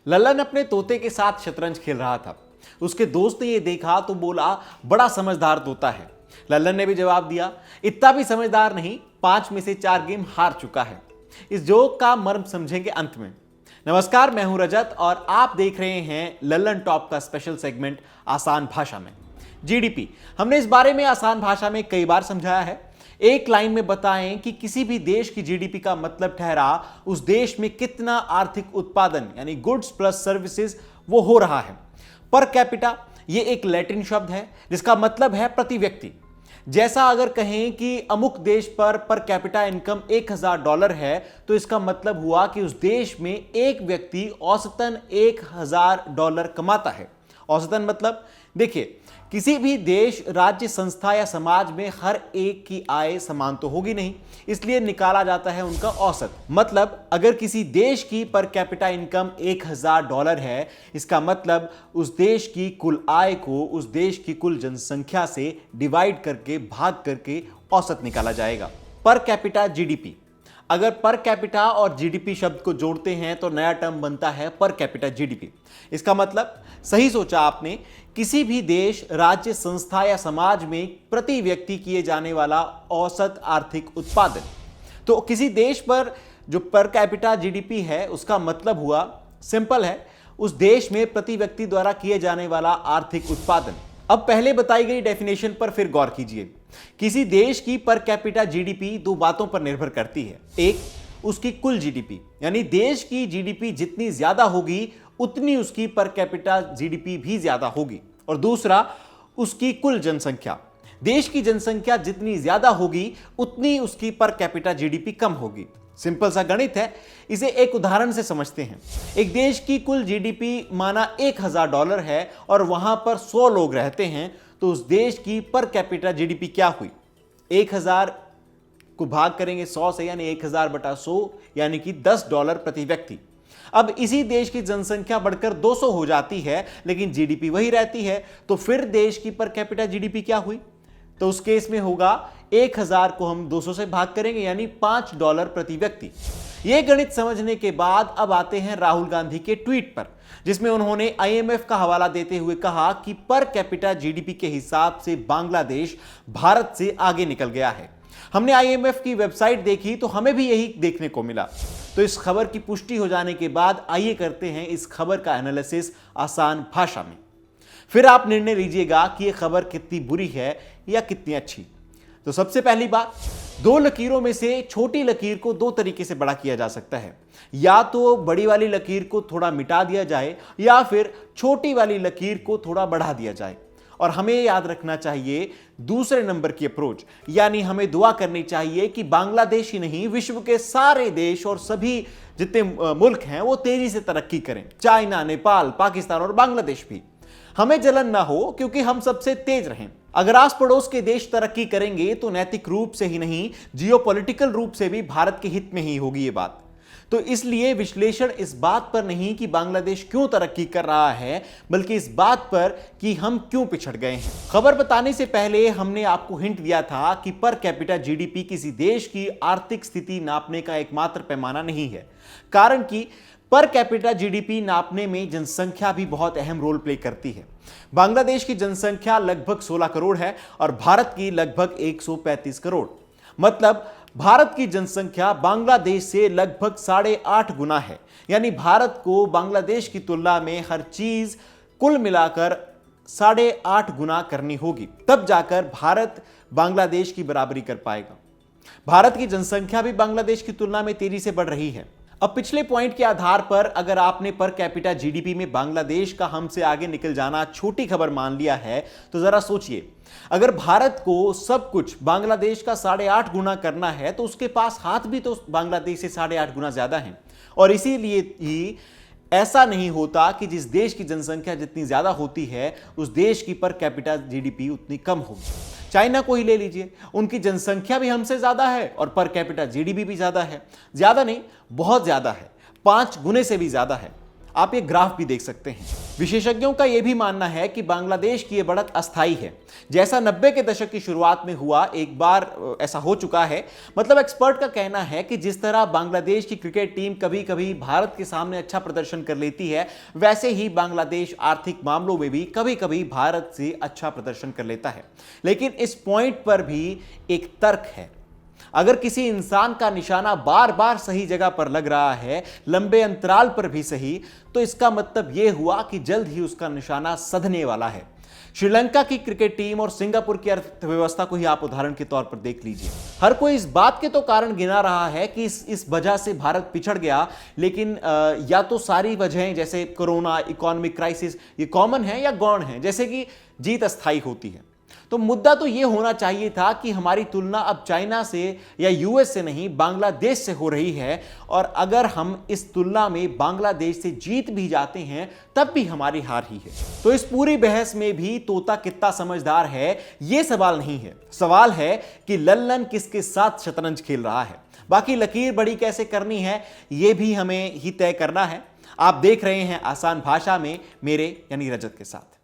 लल्लन अपने तोते के साथ शतरंज खेल रहा था। उसके दोस्त ने ये देखा तो बोला, बड़ा समझदार तोता है। लल्लन ने भी जवाब दिया, इतना भी समझदार नहीं, 5 में से 4 गेम हार चुका है। इस जोक का मर्म समझेंगे अंत में। नमस्कार, मैं हूं रजत और आप देख रहे हैं लल्लन टॉप का स्पेशल सेगमेंट आसान भाषा में। जीडीपी, हमने इस बारे में आसान भाषा में कई बार समझाया है। एक लाइन में बताएं कि किसी भी देश की जीडीपी का मतलब ठहरा उस देश में कितना आर्थिक उत्पादन यानी गुड्स प्लस सर्विसेज वो हो रहा है। पर कैपिटा ये एक लैटिन शब्द है जिसका मतलब है प्रति व्यक्ति। जैसा अगर कहें कि अमुक देश पर कैपिटा इनकम $1000 है तो इसका मतलब हुआ कि उस देश में एक व्यक्ति औसतन $1000 कमाता है। औसतन मतलब देखिए, किसी भी देश, राज्य, संस्था या समाज में हर एक की आय समान तो होगी नहीं, इसलिए निकाला जाता है उनका औसत। मतलब अगर किसी देश की पर कैपिटा इनकम $1000 है, इसका मतलब उस देश की कुल आय को उस देश की कुल जनसंख्या से डिवाइड करके भाग करके औसत निकाला जाएगा। पर कैपिटा जीडीपी, अगर पर कैपिटा और जीडीपी शब्द को जोड़ते हैं तो नया टर्म बनता है पर कैपिटा जीडीपी। इसका मतलब, सही सोचा आपने, किसी भी देश, राज्य, संस्था या समाज में प्रति व्यक्ति किए जाने वाला औसत आर्थिक उत्पादन। तो किसी देश पर जो पर कैपिटा जीडीपी है उसका मतलब हुआ, सिंपल है, उस देश में प्रति व्यक्ति द्वारा किए जाने वाला आर्थिक उत्पादन। अब पहले बताई गई डेफिनेशन पर फिर गौर कीजिए। किसी देश की पर कैपिटा जीडीपी 2 बातों पर निर्भर करती है। एक, उसकी कुल जीडीपी, यानी देश की जीडीपी जितनी ज्यादा होगी उतनी उसकी पर कैपिटा जीडीपी भी ज्यादा होगी। और दूसरा, उसकी कुल जनसंख्या। देश की जनसंख्या जितनी ज्यादा होगी उतनी उसकी पर कैपिटा जीडीपी कम होगी। सिंपल सा गणित है, इसे एक उदाहरण से समझते हैं। एक देश की कुल जीडीपी माना $1000 है और वहां पर 100 लोग रहते हैं, तो उस देश की पर कैपिटा जीडीपी क्या हुई? 1000 को भाग करेंगे 100 से, यानी 1000/100 यानी कि $10 प्रति व्यक्ति। अब इसी देश की जनसंख्या बढ़कर 200 हो जाती है लेकिन जीडीपी वही रहती है, तो फिर देश की पर कैपिटा जीडीपी क्या हुई? तो उस केस में होगा 1000 को हम 200 से भाग करेंगे यानी $5 प्रति व्यक्ति। यह गणित समझने के बाद अब आते हैं राहुल गांधी के ट्वीट पर, जिसमें उन्होंने आईएमएफ का हवाला देते हुए कहा कि पर कैपिटा जीडीपी के हिसाब से बांग्लादेश भारत से आगे निकल गया है। हमने आईएमएफ की वेबसाइट देखी तो हमें भी यही देखने को मिला। तो इस खबर की पुष्टि हो जाने के बाद आइए करते हैं इस खबर का एनालिसिस आसान भाषा में। फिर आप निर्णय लीजिएगा कि यह खबर कितनी बुरी है या कितनी अच्छी। तो सबसे पहली बात, 2 लकीरों में से छोटी लकीर को 2 तरीके से बड़ा किया जा सकता है। या तो बड़ी वाली लकीर को थोड़ा मिटा दिया जाए या फिर छोटी वाली लकीर को थोड़ा बढ़ा दिया जाए। और हमें याद रखना चाहिए दूसरे नंबर की अप्रोच, यानी हमें दुआ करनी चाहिए कि बांग्लादेश ही नहीं, विश्व के सारे देश और सभी जितने मुल्क हैं वो तेजी से तरक्की करें। चाइना, नेपाल, पाकिस्तान और बांग्लादेश भी। हमें जलन ना हो क्योंकि हम सबसे तेज रहें। अगर आस पड़ोस के देश तरक्की करेंगे तो नैतिक रूप से ही नहीं, जियोपॉलिटिकल रूप से भी भारत के हित में ही होगी ये बात। तो इसलिए विश्लेषण इस बात पर नहीं कि बांग्लादेश क्यों तरक्की कर रहा है, बल्कि इस बात पर कि हम क्यों पिछड़ गए हैं। खबर बताने से पहले हमने आपको हिंट दिया था कि पर कैपिटा जीडीपी किसी देश की आर्थिक स्थिति नापने का एकमात्र पैमाना नहीं है। कारण कि पर कैपिटा जीडीपी नापने में जनसंख्या भी बहुत अहम रोल प्ले करती है। बांग्लादेश की जनसंख्या लगभग 16 करोड़ है और भारत की लगभग 135 करोड़। मतलब भारत की जनसंख्या बांग्लादेश से लगभग 8.5 गुना है। यानी भारत को बांग्लादेश की तुलना में हर चीज कुल मिलाकर 8.5 गुना करनी होगी, तब जाकर भारत बांग्लादेश की बराबरी कर पाएगा। भारत की जनसंख्या भी बांग्लादेश की तुलना में तेजी से बढ़ रही है। अब पिछले पॉइंट के आधार पर अगर आपने पर कैपिटा जीडीपी में बांग्लादेश का हमसे आगे निकल जाना छोटी खबर मान लिया है तो जरा सोचिए, अगर भारत को सब कुछ बांग्लादेश का 8.5 गुना करना है तो उसके पास हाथ भी तो बांग्लादेश से 8.5 गुना ज्यादा हैं। और इसीलिए ही ऐसा नहीं होता कि जिस देश की जनसंख्या जितनी ज्यादा होती है उस देश की पर कैपिटा जीडीपी उतनी कम होगी। चाइना को ही ले लीजिए, उनकी जनसंख्या भी हमसे ज्यादा है और पर कैपिटा जीडीपी भी ज्यादा है। ज्यादा नहीं, बहुत ज्यादा है, 5 गुने से भी ज्यादा है। आप ये ग्राफ भी देख सकते हैं। विशेषज्ञों का यह भी मानना है कि बांग्लादेश की यह बढ़त अस्थायी है, जैसा 90 के दशक की शुरुआत में हुआ, एक बार ऐसा हो चुका है। मतलब एक्सपर्ट का कहना है कि जिस तरह बांग्लादेश की क्रिकेट टीम कभी कभी भारत के सामने अच्छा प्रदर्शन कर लेती है, वैसे ही बांग्लादेश आर्थिक मामलों में भी कभी कभी भारत से अच्छा प्रदर्शन कर लेता है। लेकिन इस पॉइंट पर भी एक तर्क है। अगर किसी इंसान का निशाना बार बार सही जगह पर लग रहा है, लंबे अंतराल पर भी सही, तो इसका मतलब यह हुआ कि जल्द ही उसका निशाना सधने वाला है। श्रीलंका की क्रिकेट टीम और सिंगापुर की अर्थव्यवस्था को ही आप उदाहरण के तौर पर देख लीजिए। हर कोई इस बात के तो कारण गिना रहा है कि इस वजह से भारत पिछड़ गया, लेकिन या तो सारी वजहें जैसे कोरोना, इकोनॉमिक क्राइसिस, ये कॉमन है या गौण है, जैसे कि जीत अस्थायी होती है। तो मुद्दा तो यह होना चाहिए था कि हमारी तुलना अब चाइना से या यूएस से नहीं, बांग्लादेश से हो रही है, और अगर हम इस तुलना में बांग्लादेश से जीत भी जाते हैं तब भी हमारी हार ही है। तो इस पूरी बहस में भी तोता कितना समझदार है, यह सवाल नहीं है। सवाल है कि लल्लन किसके साथ शतरंज खेल रहा है। बाकी लकीर बड़ी कैसे करनी है, यह भी हमें ही तय करना है। आप देख रहे हैं आसान भाषा में मेरे यानी रजत के साथ।